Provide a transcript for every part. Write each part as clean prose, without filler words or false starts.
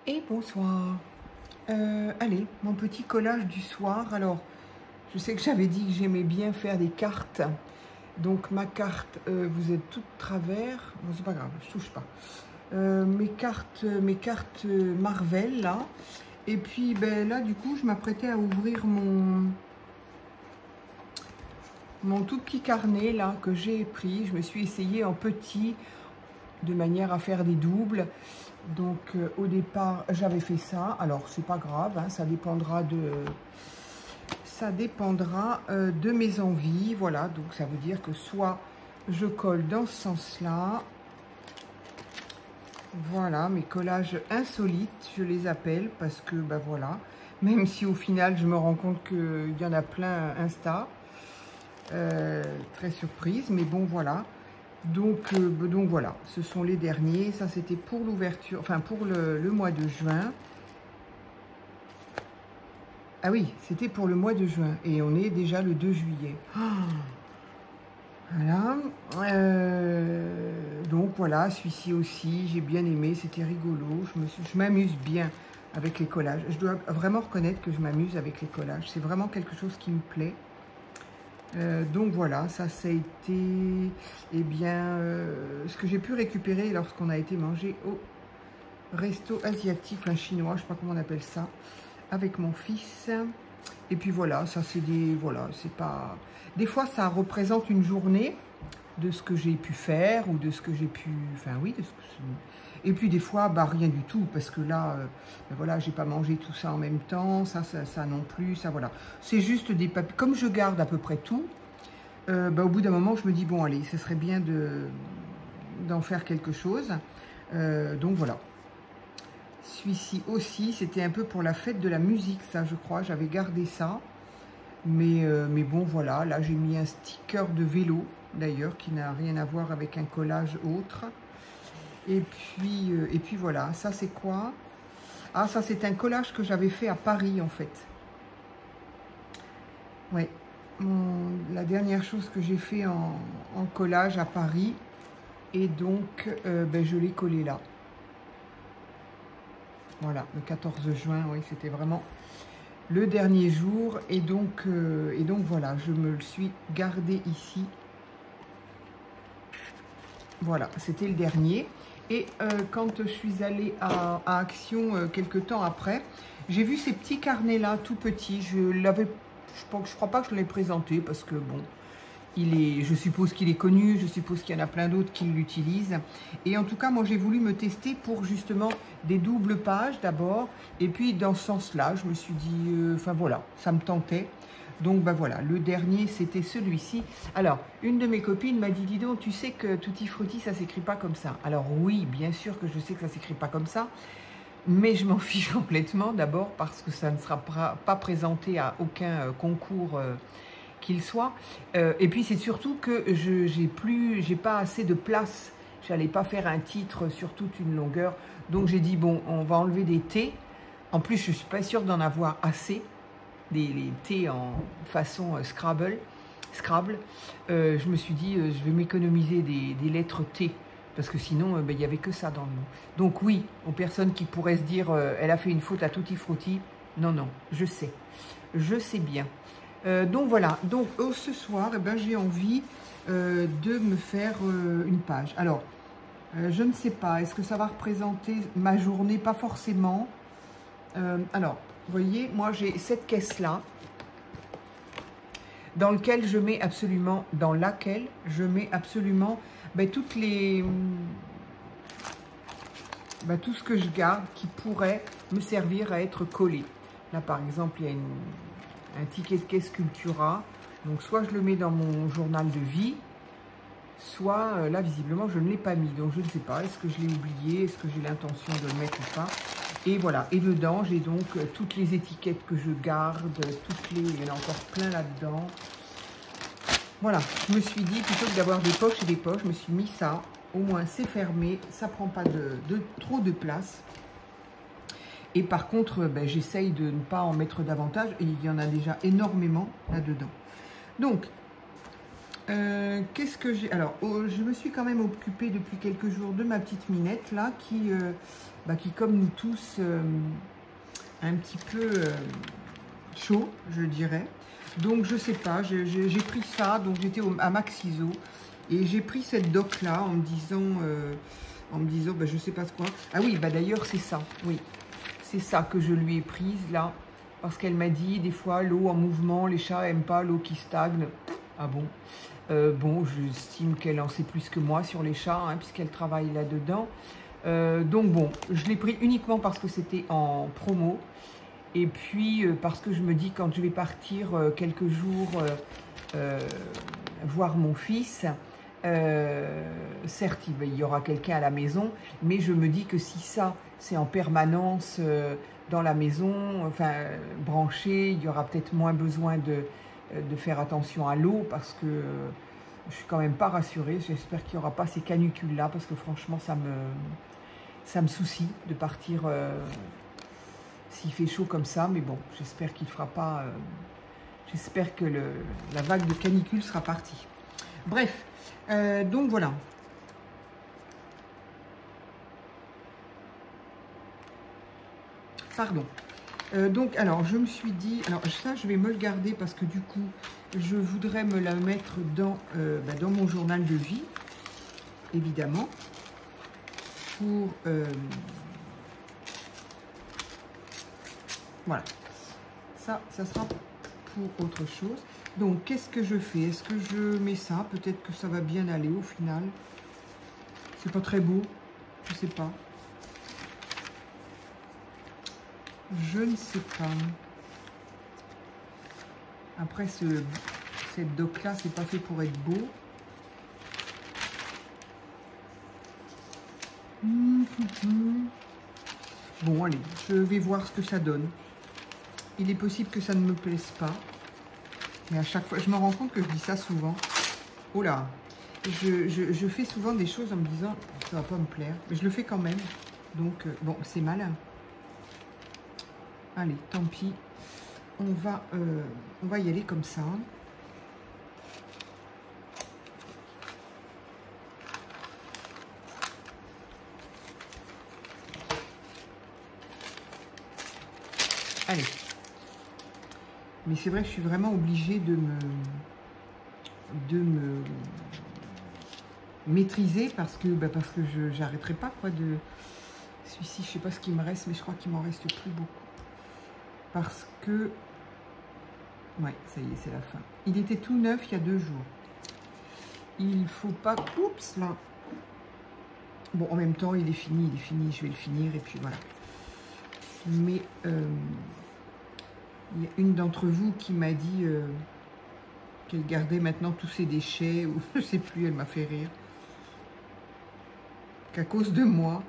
Et bonsoir. Allez, mon petit collage du soir. Alors, je sais que j'avais dit que j'aimais bien faire des cartes. Donc ma carte, vous êtes toutes travers. Bon, c'est pas grave, je touche pas. Mes cartes Marvel là. Et puis ben là, du coup, je m'apprêtais à ouvrir mon tout petit carnet là que j'ai pris. Je me suis essayée en petit de manière à faire des doubles. Donc au départ j'avais fait ça, alors c'est pas grave, hein, ça dépendra de mes envies. Voilà, donc ça veut dire que soit je colle dans ce sens là, voilà, mes collages insolites je les appelle, parce que ben voilà, même si au final je me rends compte qu'il y en a plein Insta, très surprise, mais bon voilà. Donc voilà, ce sont les derniers. Ça, c'était pour l'ouverture, enfin pour le mois de juin. Ah oui, c'était pour le mois de juin. Et on est déjà le 2 juillet. Voilà. Donc voilà, celui-ci aussi, j'ai bien aimé. C'était rigolo. Je m'amuse bien avec les collages. Je dois vraiment reconnaître que je m'amuse avec les collages. C'est vraiment quelque chose qui me plaît. Donc voilà, ça a été ce que j'ai pu récupérer lorsqu'on a été manger au resto asiatique, un chinois, je sais pas comment on appelle ça, avec mon fils. Et puis voilà, ça c'est c'est pas... Des fois ça représente une journée de ce que j'ai pu faire ou de ce que j'ai pu... Enfin oui, de ce que... Et puis des fois, bah rien du tout, parce que là, ben voilà, j'ai pas mangé tout ça en même temps, ça non plus, ça voilà. C'est juste des papiers. Comme je garde à peu près tout, bah, au bout d'un moment, je me dis, bon allez, ce serait bien d'en faire quelque chose. Donc voilà. Celui-ci aussi, c'était un peu pour la fête de la musique, ça je crois, j'avais gardé ça. Mais bon voilà, là j'ai mis un sticker de vélo, d'ailleurs, qui n'a rien à voir avec un collage autre. Et puis voilà, ça c'est quoi? Ah, ça c'est un collage que j'avais fait à Paris en fait. Ouais, la dernière chose que j'ai fait en collage à Paris. Et donc, ben, je l'ai collé là. Voilà, le 14 juin, oui, c'était vraiment le dernier jour. Et donc voilà, je me le suis gardé ici. Voilà, c'était le dernier. Et quand je suis allée à Action quelques temps après, j'ai vu ces petits carnets-là, tout petits. Je crois pas que je l'ai présenté parce que bon, je suppose qu'il est connu, je suppose qu'il y en a plein d'autres qui l'utilisent. Et en tout cas, moi, j'ai voulu me tester pour justement des doubles pages d'abord. Et puis, dans ce sens-là, je me suis dit, enfin voilà, ça me tentait. Donc, ben voilà, le dernier, c'était celui-ci. Alors, une de mes copines m'a dit, dis donc, tu sais que Tutti Frutti, ça s'écrit pas comme ça. Alors oui, bien sûr que je sais que ça s'écrit pas comme ça. Mais je m'en fiche complètement, d'abord parce que ça ne sera pas présenté à aucun concours qu'il soit. Et puis c'est surtout que j'ai pas assez de place. J'allais pas faire un titre sur toute une longueur. Donc j'ai dit, bon, on va enlever des T. En plus, je suis pas sûre d'en avoir assez. Les T en façon Scrabble. Je me suis dit, je vais m'économiser des lettres T. Parce que sinon, il n'y avait que ça dans le nom. Donc oui, aux personnes qui pourraient se dire, elle a fait une faute à Tutti Frutti. Non, non, je sais. Je sais bien. Donc voilà, donc ce soir, j'ai envie de me faire une page. Alors, je ne sais pas, est-ce que ça va représenter ma journée? Pas forcément. Alors, vous voyez, moi j'ai cette caisse-là, dans laquelle je mets absolument toutes les... tout ce que je garde qui pourrait me servir à être collé. Là, par exemple, il y a un ticket de caisse Cultura. Donc, soit je le mets dans mon journal de vie, soit, là, visiblement, je ne l'ai pas mis. Donc, je ne sais pas. Est-ce que je l'ai oublié? Est-ce que j'ai l'intention de le mettre ou pas? Et voilà. Et dedans, j'ai donc toutes les étiquettes que je garde. Il y en a encore plein là-dedans. Voilà. Je me suis dit, plutôt que d'avoir des poches et des poches, je me suis mis ça. Au moins, c'est fermé. Ça ne prend pas trop de place. Et par contre, j'essaye de ne pas en mettre davantage. Et il y en a déjà énormément là-dedans. Donc, Qu'est-ce que j'ai... Alors, je me suis quand même occupée depuis quelques jours de ma petite Minette, là, qui comme nous tous, un petit peu chaud, je dirais. Donc, je sais pas, j'ai pris ça, donc j'étais à Maxiso, et j'ai pris cette doc-là en me disant, je sais pas quoi. Ah oui, d'ailleurs, c'est ça, oui. C'est ça que je lui ai prise, là, parce qu'elle m'a dit, des fois, l'eau en mouvement, les chats n'aiment pas l'eau qui stagne. Ah bon? Bon, j'estime qu'elle en sait plus que moi sur les chats, hein, puisqu'elle travaille là-dedans. Donc bon, je l'ai pris uniquement parce que c'était en promo. Et puis parce que je me dis, quand je vais partir quelques jours voir mon fils, certes, il y aura quelqu'un à la maison, mais je me dis que si ça, c'est en permanence dans la maison, enfin, branché, il y aura peut-être moins besoin de faire attention à l'eau, parce que je suis quand même pas rassurée. J'espère qu'il n'y aura pas ces canicules là, parce que franchement ça me soucie de partir s'il fait chaud comme ça, mais bon, j'espère qu'il fera pas j'espère que la vague de canicule sera partie. Bref, donc voilà. Pardon. Donc, alors, je me suis dit... Alors, ça, je vais me le garder parce que, du coup, je voudrais me la mettre dans mon journal de vie, évidemment, pour... voilà. Ça sera pour autre chose. Donc, qu'est-ce que je fais? Est-ce que je mets ça? Peut-être que ça va bien aller au final. C'est pas très beau. Je sais pas. Je ne sais pas. Après, cette doc-là, c'est pas fait pour être beau. Bon, allez, je vais voir ce que ça donne. Il est possible que ça ne me plaise pas. Mais à chaque fois, je me rends compte que je dis ça souvent. Oh là, je fais souvent des choses en me disant, ça va pas me plaire. Mais je le fais quand même. Donc, bon, c'est malin. Allez, tant pis. On va y aller comme ça. Allez. Mais c'est vrai que je suis vraiment obligée de me maîtriser parce que je n'arrêterai pas quoi de... Celui-ci, je sais pas ce qu'il me reste, mais je crois qu'il m'en reste plus beaucoup. Parce que... Ouais, ça y est, c'est la fin. Il était tout neuf il y a 2 jours. Il faut pas... Oups, là. Bon, en même temps, il est fini, je vais le finir, et puis voilà. Mais il y a une d'entre vous qui m'a dit qu'elle gardait maintenant tous ses déchets, ou je sais plus, elle m'a fait rire. Qu'à cause de moi,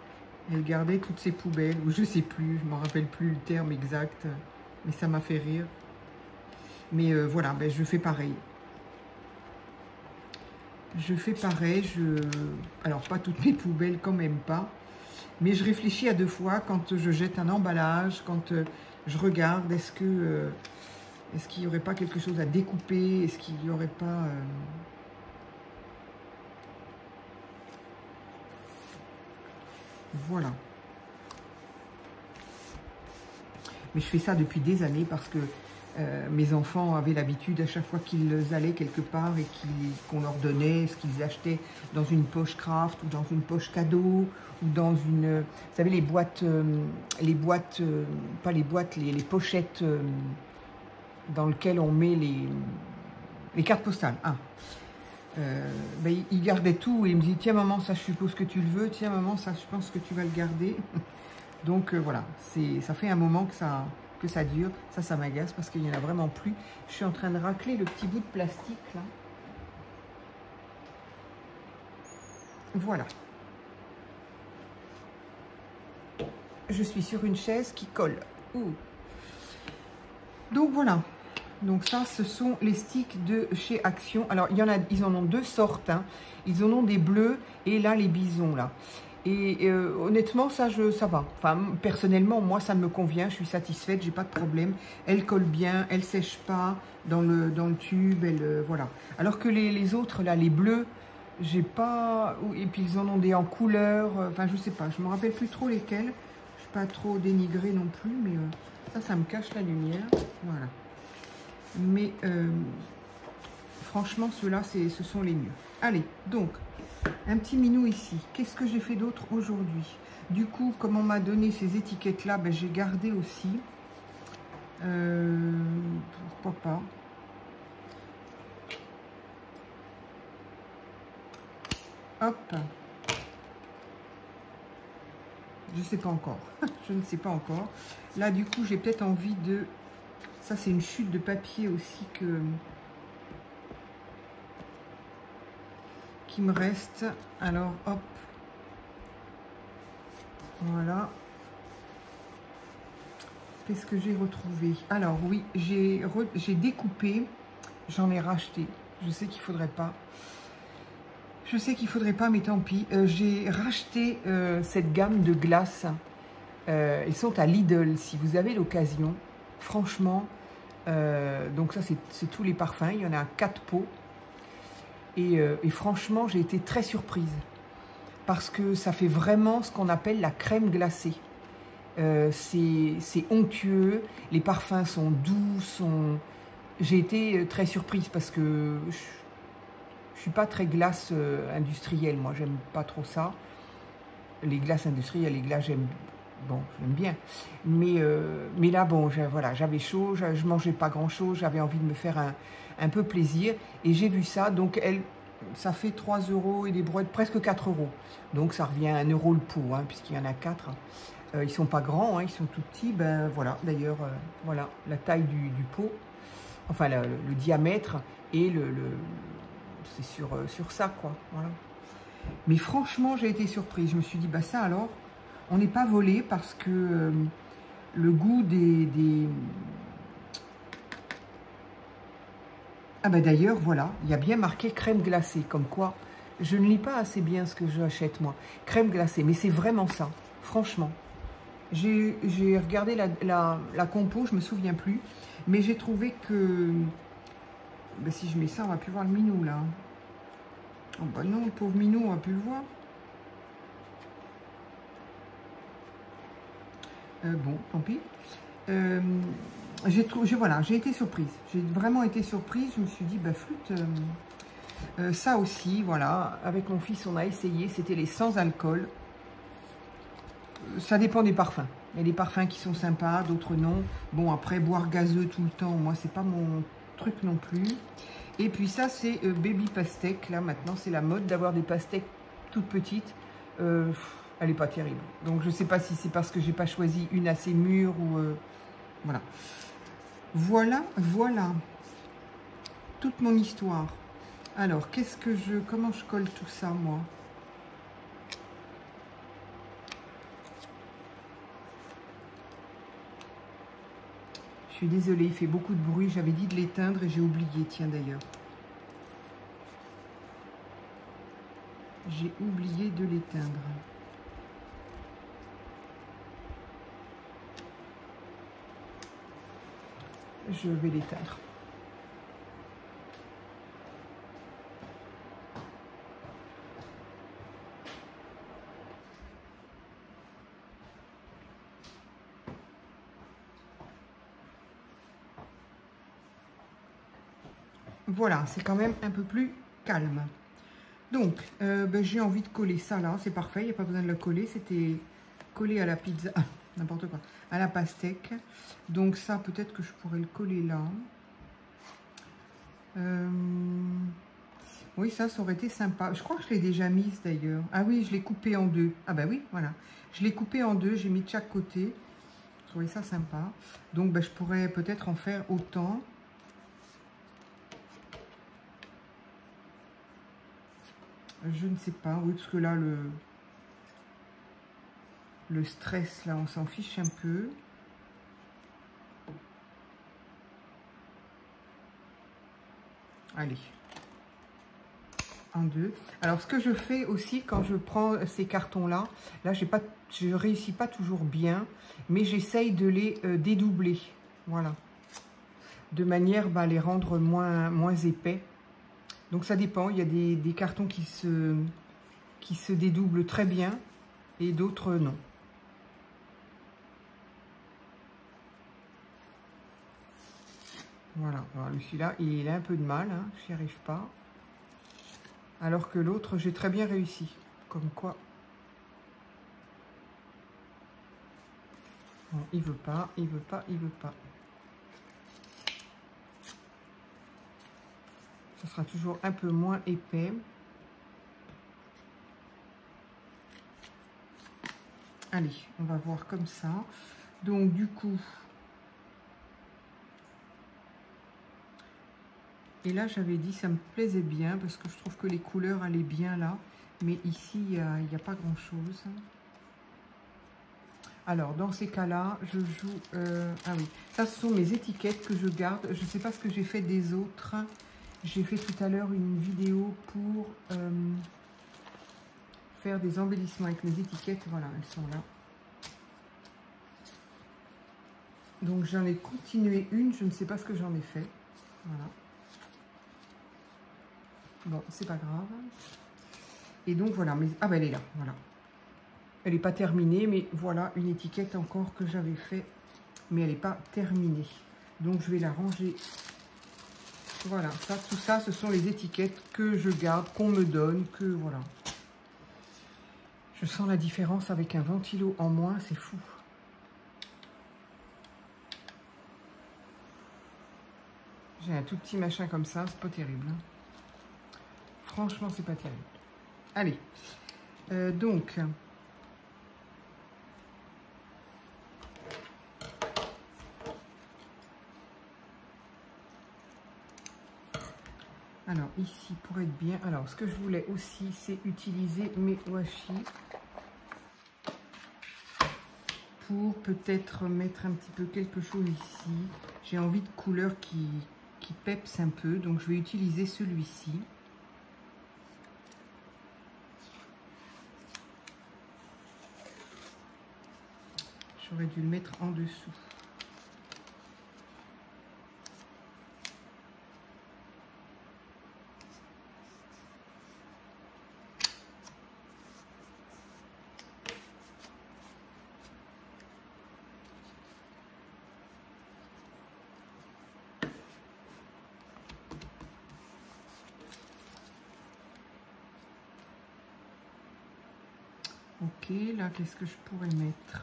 elle gardait toutes ses poubelles, ou je sais plus, je ne me rappelle plus le terme exact, mais ça m'a fait rire. Mais voilà, je fais pareil. Je fais pareil, alors pas toutes mes poubelles, quand même pas. Mais je réfléchis à 2 fois quand je jette un emballage, quand je regarde, est-ce qu'il n'y aurait pas quelque chose à découper, est-ce qu'il n'y aurait pas... Voilà. Mais je fais ça depuis des années parce que mes enfants avaient l'habitude, à chaque fois qu'ils allaient quelque part et qu'on leur donnait ce qu'ils achetaient dans une poche craft ou dans une poche cadeau ou dans une... Vous savez, les pochettes dans lesquelles on met les cartes postales. Ah. Il gardait tout et il me dit, tiens maman, ça je suppose que tu le veux, tiens maman, ça je pense que tu vas le garder. Donc voilà, ça fait un moment que ça dure. Ça m'agace parce qu'il n'y en a vraiment plus. Je suis en train de racler le petit bout de plastique là. Voilà. Je suis sur une chaise qui colle. Ouh. Donc voilà. Donc ça, ce sont les sticks de chez Action. Alors, ils en ont 2 sortes. Hein. Ils en ont des bleus et là, les bisons là. Et honnêtement, ça va. Enfin, personnellement, moi, ça me convient. Je suis satisfaite, j'ai pas de problème. Elle colle bien, elle sèche pas dans le tube. Elle, voilà. Alors que les autres, là, les bleus, j'ai pas... Et puis, ils en ont des en couleur. Enfin, je sais pas. Je me rappelle plus trop lesquels. Je suis pas trop dénigrée non plus. Mais ça me cache la lumière. Voilà. Mais franchement, ceux-là, ce sont les mieux. Allez, donc... Un petit minou ici. Qu'est-ce que j'ai fait d'autre aujourd'hui? Du coup, comme on m'a donné ces étiquettes-là, ben, j'ai gardé aussi. Pourquoi pas? Hop. Je ne sais pas encore. Je ne sais pas encore. Là, du coup, j'ai peut-être envie de... Ça, c'est une chute de papier aussi qui me reste. Alors, hop. Voilà. Qu'est-ce que j'ai retrouvé? Alors, oui, j'ai découpé. J'en ai racheté. Je sais qu'il ne faudrait pas. Je sais qu'il ne faudrait pas, mais tant pis. J'ai racheté cette gamme de glaces. Elles sont à Lidl, si vous avez l'occasion. Franchement, donc ça, c'est tous les parfums. Il y en a 4 pots. Et franchement, j'ai été très surprise. Parce que ça fait vraiment ce qu'on appelle la crème glacée. C'est onctueux, les parfums sont doux, j'ai été très surprise parce que je suis pas très glace industrielle, moi j'aime pas trop ça. Les glaces industrielles, les glaces j'aime bien. Mais là, bon, voilà, j'avais chaud, je mangeais pas grand chose, j'avais envie de me faire un peu plaisir et j'ai vu ça, donc ça fait 3 € et des brouettes, presque 4 €. Donc ça revient à 1 € le pot, hein, puisqu'il y en a 4. Ils sont pas grands, hein, ils sont tout petits. Ben voilà, d'ailleurs, voilà la taille du pot, enfin le diamètre et c'est sur ça, quoi. Voilà. Mais franchement, j'ai été surprise. Je me suis dit, bah ça alors, on n'est pas volé parce que le goût des... Ah bah d'ailleurs, voilà, il y a bien marqué crème glacée, comme quoi je ne lis pas assez bien ce que j'achète moi. Crème glacée, mais c'est vraiment ça, franchement. J'ai regardé la compo, je me souviens plus, mais j'ai trouvé que... Ben si je mets ça, on va plus voir le minou là. Oh bah non, le pauvre minou, on va plus le voir. Bon, tant pis. Voilà, j'ai été surprise. J'ai vraiment été surprise. Je me suis dit, bah flûte. Ça aussi, voilà. Avec mon fils, on a essayé. C'était les sans alcool. Ça dépend des parfums. Il y a des parfums qui sont sympas, d'autres non. Bon, après, boire gazeux tout le temps, moi, c'est pas mon truc non plus. Et puis ça, c'est Baby Pastèque. Là, maintenant, c'est la mode d'avoir des pastèques toutes petites. Elle n'est pas terrible. Donc, je ne sais pas si c'est parce que j'ai pas choisi une assez mûre ou... voilà. Voilà. Toute mon histoire. Alors, comment je colle tout ça, moi? Je suis désolée, il fait beaucoup de bruit. J'avais dit de l'éteindre et j'ai oublié, tiens d'ailleurs. J'ai oublié de l'éteindre. Je vais l'éteindre. Voilà, c'est quand même un peu plus calme. Donc, j'ai envie de coller ça là, c'est parfait, il n'y a pas besoin de le coller, c'était collé à la pizza, n'importe quoi, à la pastèque. Donc ça, peut-être que je pourrais le coller là. Oui, ça aurait été sympa. Je crois que je l'ai déjà mise d'ailleurs. Ah oui, je l'ai coupé en deux. Ah bah oui, voilà. Je l'ai coupé en deux, j'ai mis de chaque côté. Je trouvais ça sympa. Donc, je pourrais peut-être en faire autant. Je ne sais pas, oui, parce que là, le stress, là, on s'en fiche un peu. Allez. en deux. Alors, ce que je fais aussi quand je prends ces cartons-là, là, je réussis pas toujours bien, mais j'essaye de les dédoubler. Voilà. De manière à les rendre moins épais. Donc, ça dépend. Il y a des cartons qui se dédoublent très bien et d'autres non. Voilà. Alors, celui-là, il a un peu de mal. Hein, je n'y arrive pas. Alors que l'autre, j'ai très bien réussi. Comme quoi. Bon, il veut pas, il veut pas, il veut pas. Ce sera toujours un peu moins épais. Allez, on va voir comme ça. Donc, du coup... Et là, j'avais dit, ça me plaisait bien, parce que je trouve que les couleurs allaient bien là. Mais ici, il n'y a pas grand-chose. Alors, dans ces cas-là, je joue... ah oui, ça, ce sont mes étiquettes que je garde. Je ne sais pas ce que j'ai fait des autres. J'ai fait tout à l'heure une vidéo pour faire des embellissements avec mes étiquettes. Voilà, elles sont là. Donc, j'en ai continué une. Je ne sais pas ce que j'en ai fait. Voilà. Bon, c'est pas grave. Et donc, voilà. Ah, ben, elle est là. Voilà. Elle n'est pas terminée, mais voilà une étiquette encore que j'avais fait. Mais elle n'est pas terminée. Donc, je vais la ranger. Voilà, tout ça, ce sont les étiquettes que je garde, qu'on me donne, que voilà. Je sens la différence avec un ventilo en moins, c'est fou. J'ai un tout petit machin comme ça, c'est pas terrible. Hein. Franchement, c'est pas terrible. Allez, donc... Alors, ici, pour être bien... Alors, ce que je voulais aussi, c'est utiliser mes washi pour peut-être mettre un petit peu quelque chose ici. J'ai envie de couleur qui pepse un peu, donc je vais utiliser celui-ci. J'aurais dû le mettre en dessous. Ok, là, qu'est-ce que je pourrais mettre?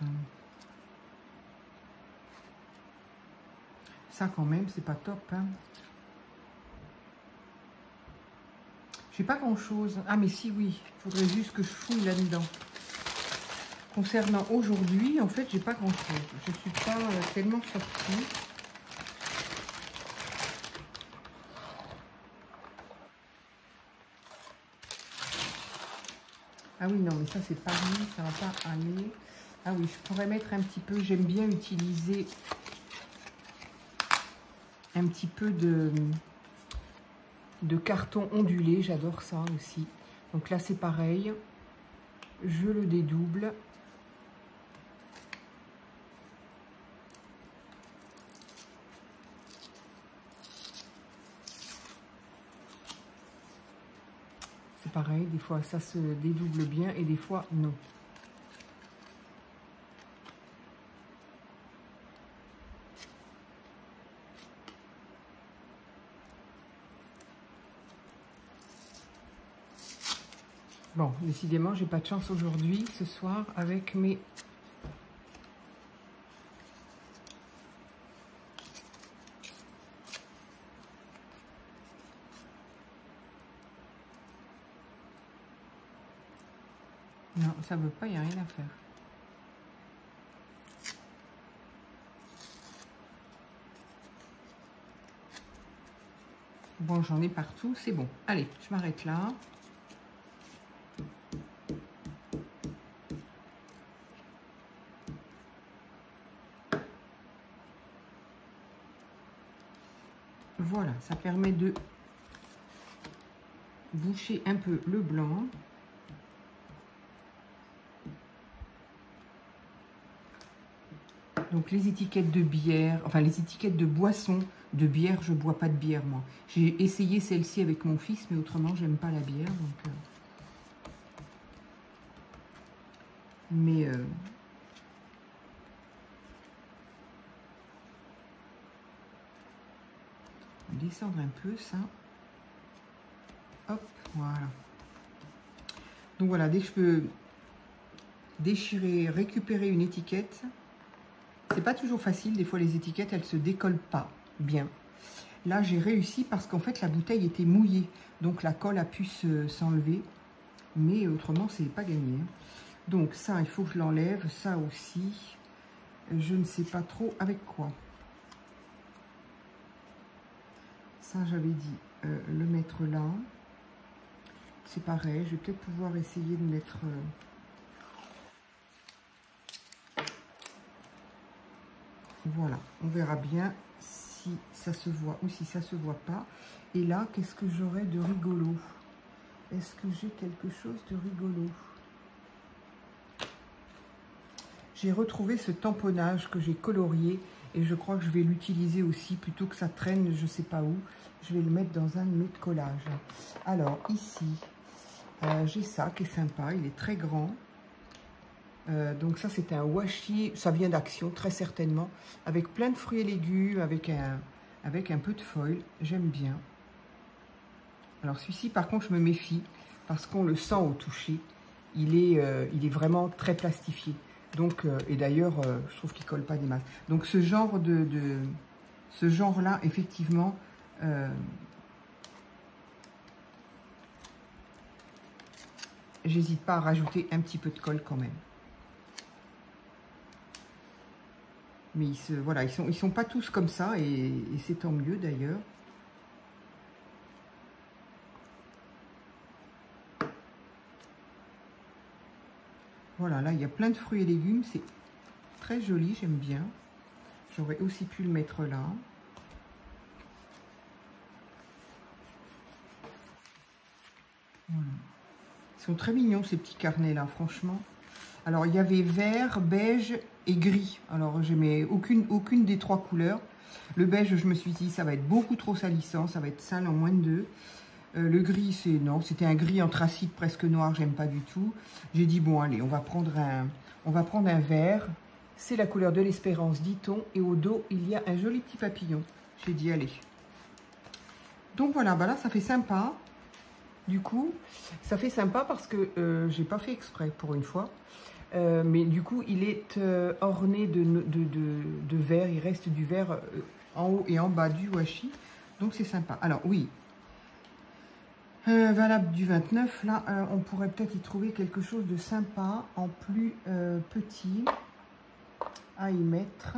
Ça, quand même, c'est pas top. Hein. J'ai pas grand-chose. Ah, mais si, oui. Il faudrait juste que je fouille là-dedans. Concernant aujourd'hui, en fait, j'ai pas grand-chose. Je suis pas tellement sortie. Ah oui, non, mais ça, c'est pas mis, ça va pas aller. Ah oui, je pourrais mettre un petit peu, j'aime bien utiliser un petit peu de carton ondulé, j'adore ça aussi. Donc là, c'est pareil, je le dédouble. C'est pareil, des fois ça se dédouble bien et des fois non. Bon, décidément, j'ai pas de chance aujourd'hui, ce soir, avec mes... Non, ça veut pas, il n'y a rien à faire. Bon, j'en ai partout, c'est bon. Allez, je m'arrête là. Voilà, ça permet de boucher un peu le blanc. Donc les étiquettes de bière, enfin les étiquettes de boisson, de bière, je bois pas de bière moi. J'ai essayé celle-ci avec mon fils, mais autrement j'aime pas la bière. Donc, descendre un peu ça. Hop, voilà. Donc voilà, dès que je peux déchirer, récupérer une étiquette, c'est pas toujours facile, des fois les étiquettes elles se décollent pas bien. Là j'ai réussi parce qu'en fait la bouteille était mouillée, donc la colle a pu s'enlever, mais autrement c'est pas gagné. Donc ça il faut que je l'enlève, ça aussi, je ne sais pas trop avec quoi. Ça j'avais dit le mettre là, c'est pareil, je vais peut-être pouvoir essayer de mettre... Voilà, on verra bien si ça se voit ou si ça se voit pas. Et là, qu'est-ce que j'aurais de rigolo? Est-ce que j'ai quelque chose de rigolo? J'ai retrouvé ce tamponnage que j'ai colorié et je crois que je vais l'utiliser aussi plutôt que ça traîne, je sais pas où. Je vais le mettre dans un de mes collages. Alors ici, j'ai ça qui est sympa, il est très grand. Donc ça c'est un washi, ça vient d'Action très certainement, avec plein de fruits et légumes, avec un peu de foil, j'aime bien. Alors celui-ci par contre je me méfie, parce qu'on le sent au toucher, il est vraiment très plastifié. Donc, et d'ailleurs je trouve qu'il colle pas des masses. Donc ce genre ce genre-là, effectivement, j'hésite pas à rajouter un petit peu de colle quand même. Mais voilà, ils sont pas tous comme ça et c'est tant mieux d'ailleurs. Voilà, là il y a plein de fruits et légumes, c'est très joli, j'aime bien. J'aurais aussi pu le mettre là. Voilà. Ils sont très mignons ces petits carnets là, franchement. Alors il y avait vert, beige et gris. Alors j'aimais aucune des trois couleurs. Le beige, je me suis dit ça va être beaucoup trop salissant, ça va être sale en moins de 2. Le gris, c'était un gris anthracite presque noir, j'aime pas du tout. J'ai dit bon allez, on va prendre un vert. C'est la couleur de l'espérance, dit-on, et au dos il y a un joli petit papillon. J'ai dit allez. Donc voilà, bah là ça fait sympa. Du coup, ça fait sympa parce que j'ai pas fait exprès pour une fois. Mais du coup, il est orné de vert. Il reste du vert en haut et en bas du washi. Donc, c'est sympa. Alors, oui. Valable du 29. Là, on pourrait peut-être y trouver quelque chose de sympa en plus petit à y mettre.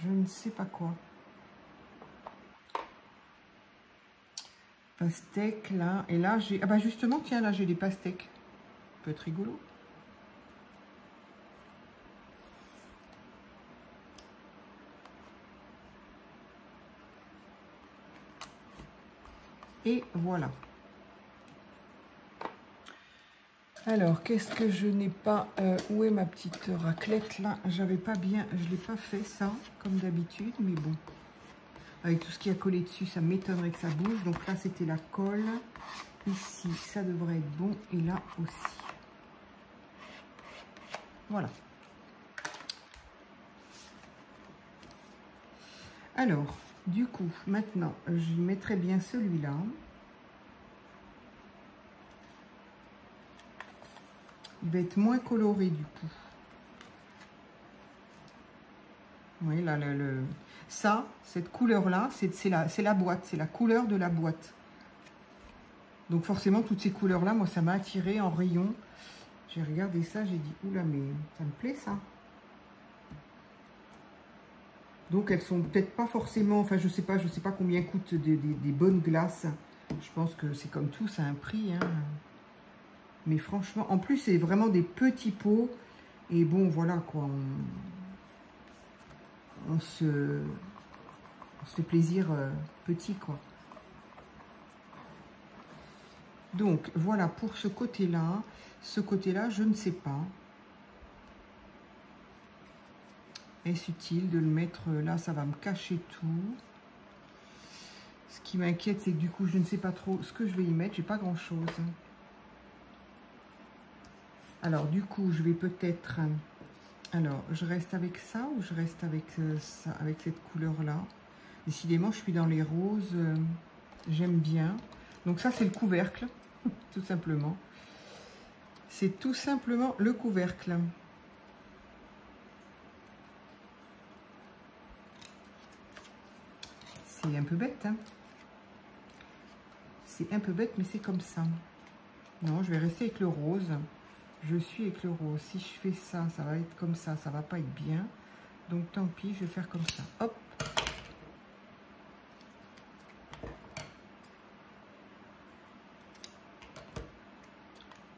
Je ne sais pas quoi. Pastèque, là. Et là, j'ai... Ah bah justement, tiens, là, j'ai des pastèques. Peut être rigolo. Et voilà. Alors, qu'est-ce que je n'ai pas... où est ma petite raclette, là? J'avais pas bien... Je l'ai pas fait, ça, comme d'habitude, mais bon. Avec tout ce qui a collé dessus, ça m'étonnerait que ça bouge. Donc là, c'était la colle. Ici, ça devrait être bon. Et là aussi. Voilà. Alors, du coup, maintenant, je mettrai bien celui-là. Il va être moins coloré, du coup. Oui, là, ça, cette couleur-là, c'est la boîte. C'est la couleur de la boîte. Donc forcément, toutes ces couleurs-là, moi, ça m'a attiré en rayon. J'ai regardé ça, j'ai dit, oula, mais ça me plaît, ça. Donc, elles sont peut-être pas forcément... Enfin, je sais pas combien coûtent des bonnes glaces. Je pense que c'est comme tout, ça a un prix. Hein. Mais franchement, en plus, c'est vraiment des petits pots. Et bon, voilà, quoi. On se fait plaisir petit, quoi. Donc, voilà pour ce côté-là. Ce côté-là, je ne sais pas. Est-ce utile de le mettre là? Ça va me cacher tout. Ce qui m'inquiète, c'est que du coup, je ne sais pas trop ce que je vais y mettre. J'ai pas grand-chose. Alors, du coup, je vais peut-être... Alors, je reste avec ça ou je reste avec ça, avec cette couleur-là? Décidément, je suis dans les roses. J'aime bien. Donc ça, c'est le couvercle, tout simplement. C'est tout simplement le couvercle. C'est un peu bête, hein? C'est un peu bête, mais c'est comme ça. Non, je vais rester avec le rose. Je suis avec le rose. Si je fais ça, ça va être comme ça va pas être bien. Donc tant pis, je vais faire comme ça. Hop.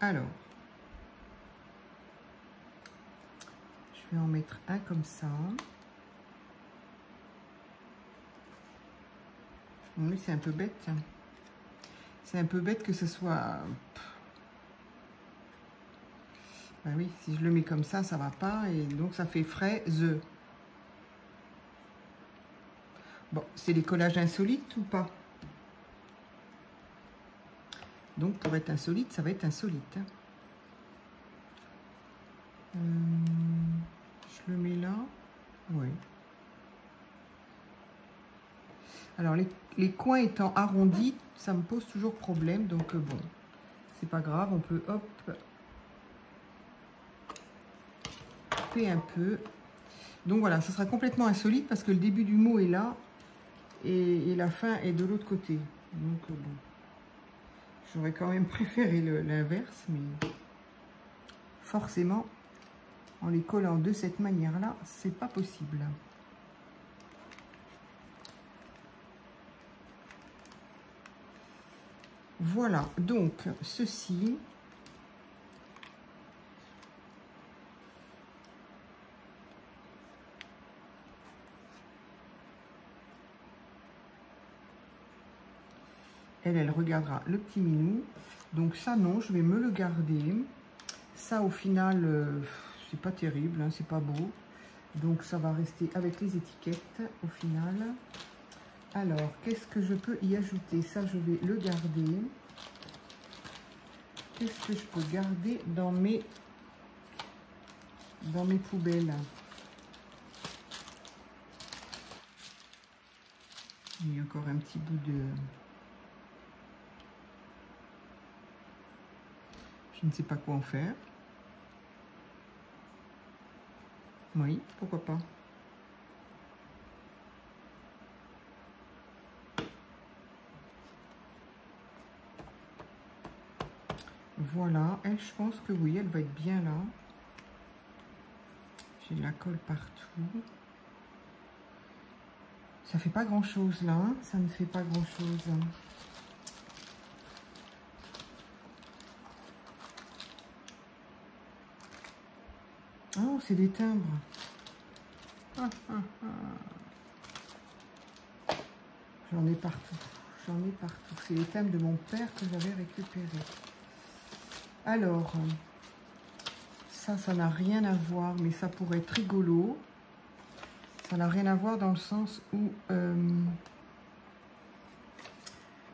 Alors. Je vais en mettre un comme ça. Oui, c'est un peu bête. C'est un peu bête que ce soit... Ben oui, si je le mets comme ça va pas. Et donc, ça fait fraise. Bon, c'est des collages insolites ou pas? Donc, pour être insolite, ça va être insolite. Je le mets là. Oui. Alors, les coins étant arrondis, ça me pose toujours problème. Donc, bon, c'est pas grave. On peut, hop, couper un peu. Donc, voilà, ça sera complètement insolite parce que le début du mot est là et la fin est de l'autre côté. Donc, bon, j'aurais quand même préféré l'inverse, mais forcément, en les collant de cette manière-là, c'est pas possible. Voilà, donc ceci, elle regardera le petit minou. Donc ça, non, je vais me le garder. Ça, au final, c'est pas terrible, hein, c'est pas beau. Donc ça va rester avec les étiquettes au final. Alors, qu'est-ce que je peux y ajouter? Ça, je vais le garder. Qu'est-ce que je peux garder dans mes poubelles? Il y a encore un petit bout de... Je ne sais pas quoi en faire. Oui, pourquoi pas. Voilà, elle, je pense que oui, elle va être bien là. J'ai de la colle partout. Ça fait pas grand chose là, hein, ça ne fait pas grand chose. Oh, c'est des timbres. Ah, ah, ah. J'en ai partout. J'en ai partout. C'est les timbres de mon père que j'avais récupérés. Alors, ça n'a rien à voir, mais ça pourrait être rigolo. Ça n'a rien à voir dans le sens où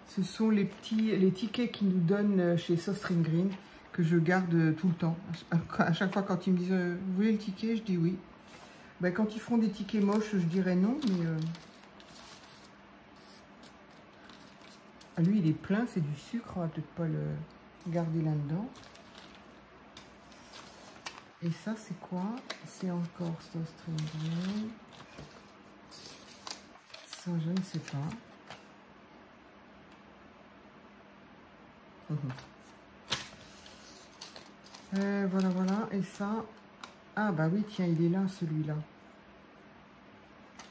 ce sont les tickets qu'ils nous donnent chez Soft String Green que je garde tout le temps. À chaque fois quand ils me disent vous voulez le ticket, je dis oui. Ben, quand ils feront des tickets moches, je dirais non, mais lui il est plein, c'est du sucre, on va peut-être pas le garder là-dedans. Et ça c'est quoi? C'est encore Soft String Green. Ça je ne sais pas. Voilà, voilà. Et ça... Ah, bah oui, tiens, il est là, celui-là.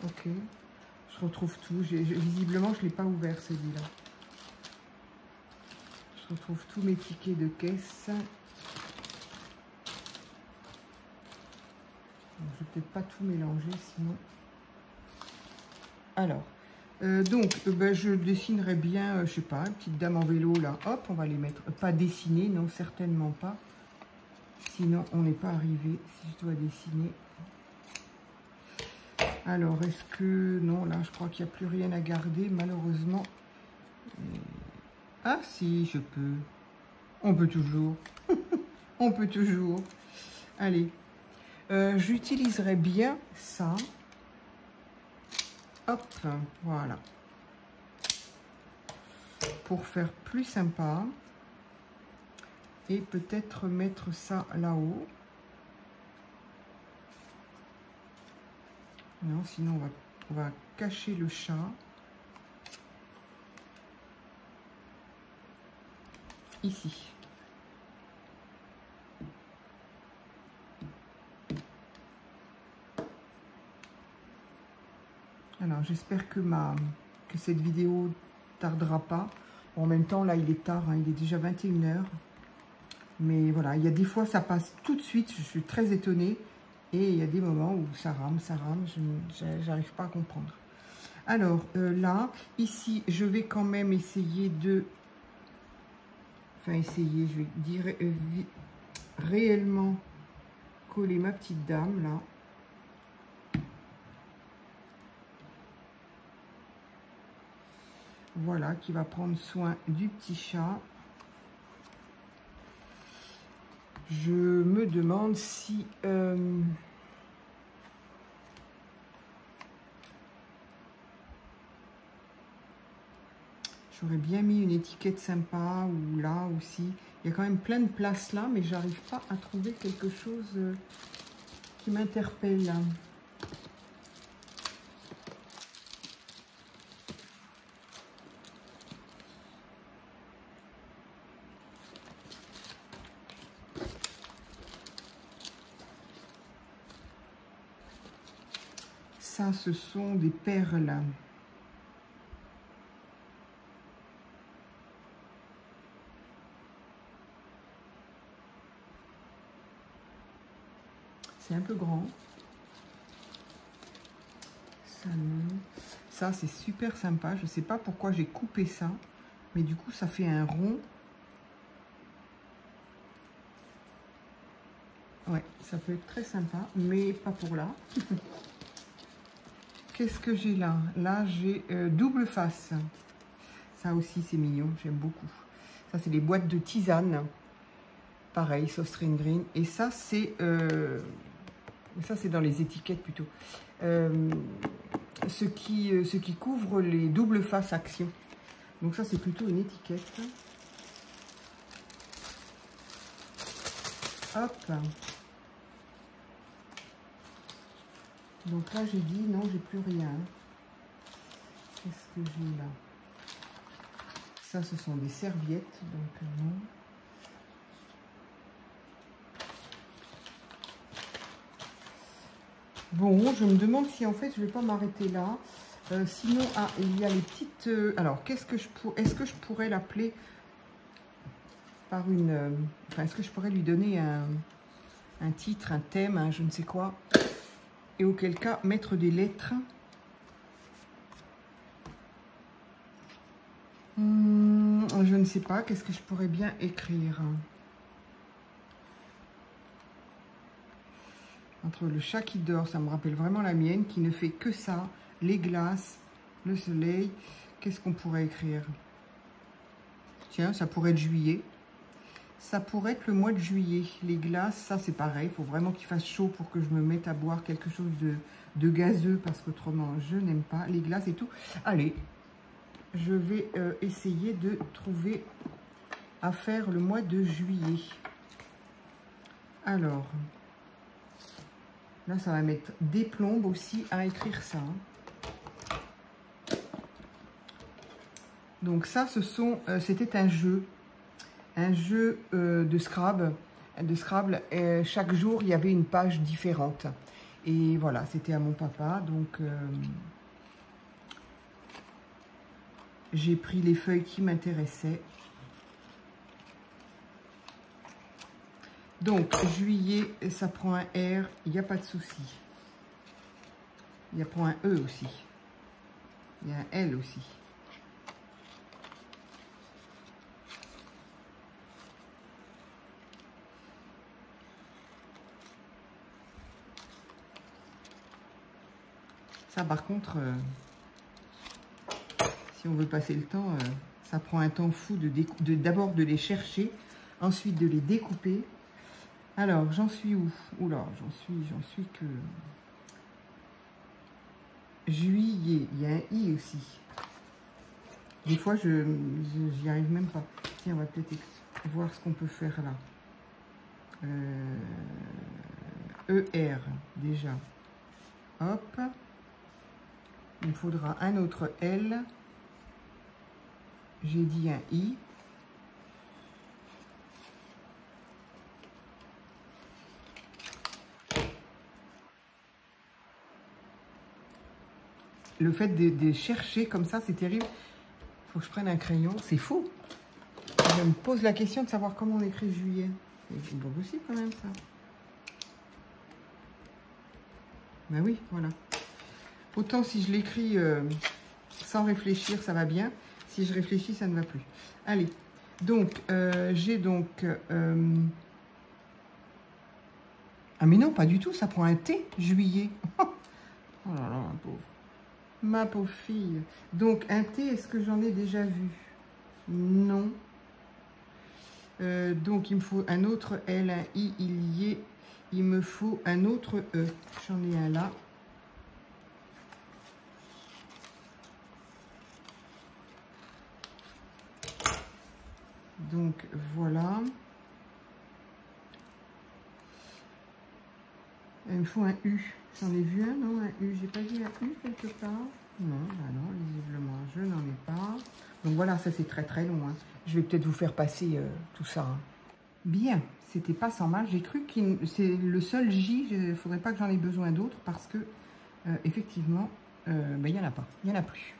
Ok. Je retrouve tout. Visiblement, je ne l'ai pas ouvert, celui-là. Je retrouve tous mes tickets de caisse. Je ne vais peut-être pas tout mélanger, sinon... Alors, Je dessinerai bien, je sais pas, une petite dame en vélo là. Hop, on va les mettre. Pas dessiner, non, certainement pas. Sinon, on n'est pas arrivé si je dois dessiner. Alors, est-ce que... Non, là, je crois qu'il n'y a plus rien à garder, malheureusement. Ah, si, je peux. On peut toujours. On peut toujours. Allez. J'utiliserai bien ça. Hop, voilà. Pour faire plus sympa. Et peut-être mettre ça là-haut. Non, sinon on va cacher le chat. Ici. Alors j'espère que cette vidéo tardera pas. En même temps là il est tard, hein, il est déjà 21 h. Mais voilà, il y a des fois ça passe tout de suite, je suis très étonnée. Et il y a des moments où ça rame, je n'arrive pas à comprendre. Alors là, ici, je vais quand même essayer de... Enfin, essayer, je vais dire réellement coller ma petite dame, là. Voilà, qui va prendre soin du petit chat. Je me demande si... j'aurais bien mis une étiquette sympa ou là aussi. Il y a quand même plein de place là, mais j'arrive pas à trouver quelque chose qui m'interpelle là. Ça, ce sont des perles. C'est un peu grand. Ça c'est super sympa. Je ne sais pas pourquoi j'ai coupé ça. Mais du coup, ça fait un rond. Ouais, ça peut être très sympa. Mais pas pour là. Qu'est-ce que j'ai là? Là, j'ai double face. Ça aussi, c'est mignon. J'aime beaucoup. Ça, c'est les boîtes de tisane. Pareil, sauce green. Et ça, c'est... ça, c'est dans les étiquettes plutôt. Ce qui couvre les doubles faces action. Donc ça, c'est plutôt une étiquette. Hop. Donc là, j'ai dit, non, j'ai plus rien. Qu'est-ce que j'ai là? Ça, ce sont des serviettes, donc non. Bon, je me demande si en fait, je vais pas m'arrêter là. Sinon, ah, il y a les petites... alors, est-ce que je pourrais l'appeler par une... enfin, est-ce que je pourrais lui donner un titre, un thème, je ne sais quoi. Et auquel cas, mettre des lettres. Je ne sais pas, qu'est-ce que je pourrais bien écrire? Entre le chat qui dort, ça me rappelle vraiment la mienne, qui ne fait que ça, les glaces, le soleil. Qu'est-ce qu'on pourrait écrire? Tiens, ça pourrait être juillet. Ça pourrait être le mois de juillet. Les glaces, ça c'est pareil. Il faut vraiment qu'il fasse chaud pour que je me mette à boire quelque chose de gazeux, parce qu'autrement, je n'aime pas les glaces et tout. Allez, je vais essayer de trouver à faire le mois de juillet. Alors, là, ça va mettre des plombes aussi à écrire ça. Donc ça, c'était un jeu de Scrabble. Chaque jour, il y avait une page différente. Et voilà, c'était à mon papa. Donc, j'ai pris les feuilles qui m'intéressaient. Donc, juillet, ça prend un R, il n'y a pas de souci. Il prend un E aussi. Il y a un L aussi. Ça, par contre, si on veut passer le temps, ça prend un temps fou d'abord de les chercher, ensuite de les découper. Alors, j'en suis où? Oula, j'en suis que... Juillet, il y a un I aussi. Des fois, j'y arrive même pas. Tiens, on va peut-être voir ce qu'on peut faire là. ER, déjà. Hop. Il me faudra un autre L. J'ai dit un I. Le fait de chercher comme ça, c'est terrible. Il faut que je prenne un crayon. C'est fou. Je me pose la question de savoir comment on écrit juillet. C'est pas possible quand même, ça. Ben oui, voilà. Autant si je l'écris sans réfléchir, ça va bien. Si je réfléchis, ça ne va plus. Allez. Donc, j'ai donc... Ah mais non, pas du tout. Ça prend un T, juillet. Oh là là, ma pauvre. Ma pauvre fille. Donc, un T, est-ce que j'en ai déjà vu? Non. Donc, il me faut un autre L, un I, il y est. Il me faut un autre E. J'en ai un là. Donc, voilà. Il me faut un U. J'en ai vu un, non? Un U. J'ai pas vu un U quelque part? Non, bah non, visiblement, je n'en ai pas. Donc voilà, ça c'est très très long. Hein. Je vais peut-être vous faire passer tout ça. Hein. Bien, c'était pas sans mal. J'ai cru que c'est le seul J. Il ne faudrait pas que j'en ai besoin d'autres parce que, effectivement, il n'y en a pas. Il n'y en a plus.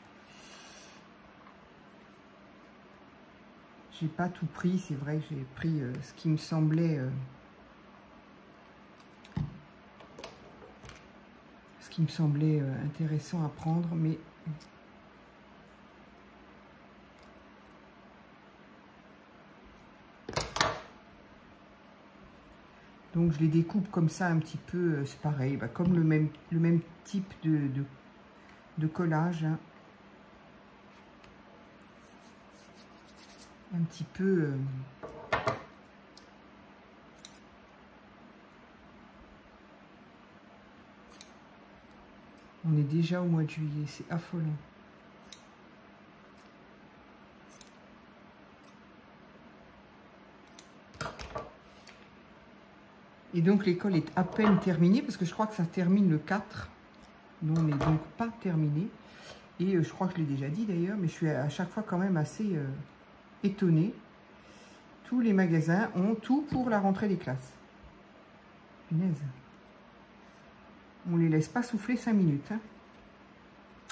J'ai pas tout pris. C'est vrai que j'ai pris ce qui me semblait... intéressant à prendre, mais donc je les découpe comme ça un petit peu, c'est pareil, bah, comme le même type de collage, hein. Un petit peu on est déjà au mois de juillet, c'est affolant. Et donc l'école est à peine terminée, parce que je crois que ça termine le 4. Nous, on n'est donc pas terminé. Et je crois que je l'ai déjà dit d'ailleurs, mais je suis à chaque fois quand même assez étonnée. Tous les magasins ont tout pour la rentrée des classes. Punaise. On ne les laisse pas souffler 5 minutes. Hein.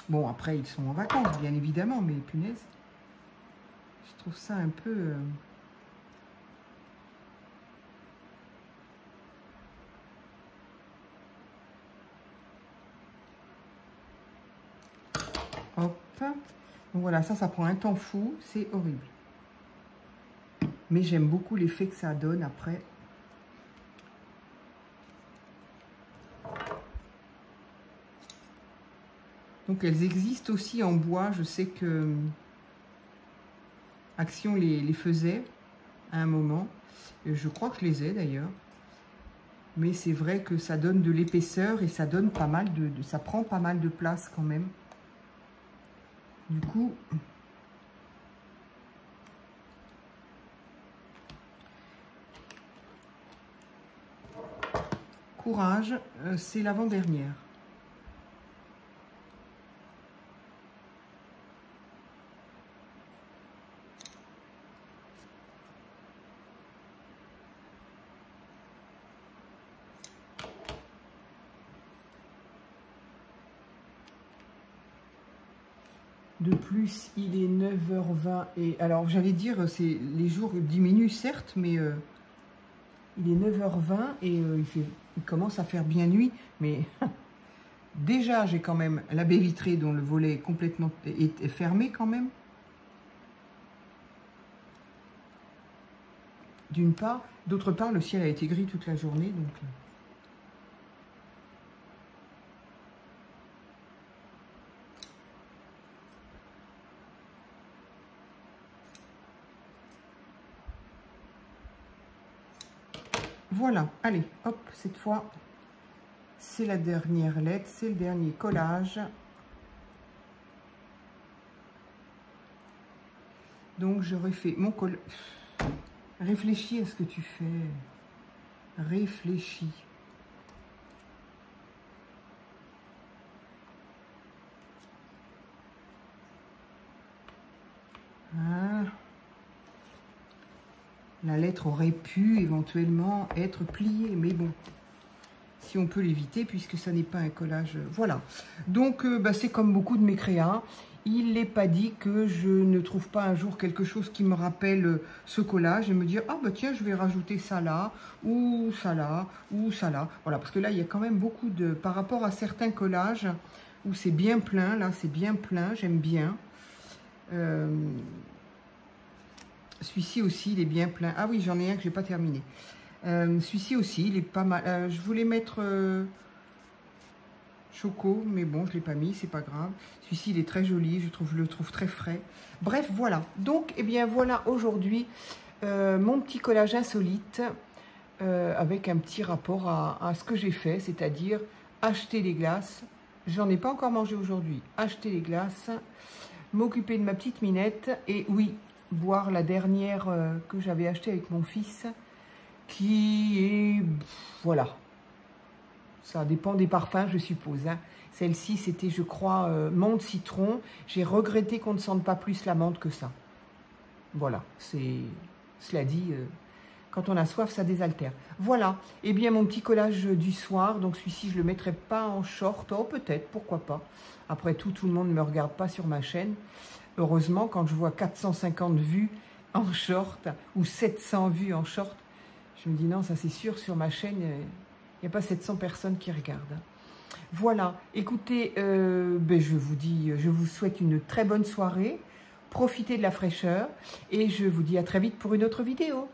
Bon, après, ils sont en vacances, bien évidemment, mais punaise. Je trouve ça un peu... Hop. Donc voilà, ça prend un temps fou. C'est horrible. Mais j'aime beaucoup l'effet que ça donne après. Donc elles existent aussi en bois. Je sais que Action les faisait à un moment. Et je crois que je les ai d'ailleurs. Mais c'est vrai que ça donne de l'épaisseur et ça donne pas mal ça prend pas mal de place quand même. Du coup, courage, c'est l'avant-dernière. De plus, il est 9h20 et alors j'allais dire, les jours diminuent certes, mais il est 9h20 et il commence à faire bien nuit, mais Déjà, j'ai quand même la baie vitrée dont le volet est complètement est fermé quand même. D'une part. D'autre part, le ciel a été gris toute la journée. Donc... Voilà, allez, hop, cette fois, c'est la dernière lettre, c'est le dernier collage. Donc, je refais mon collage. Réfléchis à ce que tu fais. Réfléchis. Voilà. La lettre aurait pu éventuellement être pliée, mais bon, si on peut l'éviter, puisque ça n'est pas un collage. Voilà. Donc, c'est comme beaucoup de mes créas. Il n'est pas dit que je ne trouve pas un jour quelque chose qui me rappelle ce collage et me dire, ah bah tiens, je vais rajouter ça là, ou ça là, ou ça là. Voilà, parce que là, il y a quand même beaucoup de... Par rapport à certains collages où c'est bien plein, là, c'est bien plein, j'aime bien. Celui-ci aussi, il est bien plein. Ah oui, j'en ai un que je n'ai pas terminé. Celui-ci aussi, il est pas mal. Je voulais mettre Choco, mais bon, je ne l'ai pas mis, c'est pas grave. Celui-ci, il est très joli, je le trouve très frais. Bref, voilà. Donc, eh bien, voilà aujourd'hui mon petit collage insolite avec un petit rapport à ce que j'ai fait, c'est-à-dire acheter les glaces. J'en ai pas encore mangé aujourd'hui. Acheter les glaces, m'occuper de ma petite Minette et oui, boire la dernière que j'avais achetée avec mon fils, qui est... Voilà. Ça dépend des parfums, je suppose. Hein. Celle-ci, c'était, je crois, menthe citron. J'ai regretté qu'on ne sente pas plus la menthe que ça. Voilà, c'est... Cela dit, quand on a soif, ça désaltère. Voilà, eh bien, mon petit collage du soir. Donc, celui-ci, je ne le mettrai pas en short. Oh, peut-être, pourquoi pas. Après tout le monde ne me regarde pas sur ma chaîne. Heureusement, quand je vois 450 vues en short ou 700 vues en short, je me dis non, ça c'est sûr, sur ma chaîne, il n'y a pas 700 personnes qui regardent. Voilà, écoutez, je vous souhaite une très bonne soirée, profitez de la fraîcheur et je vous dis à très vite pour une autre vidéo.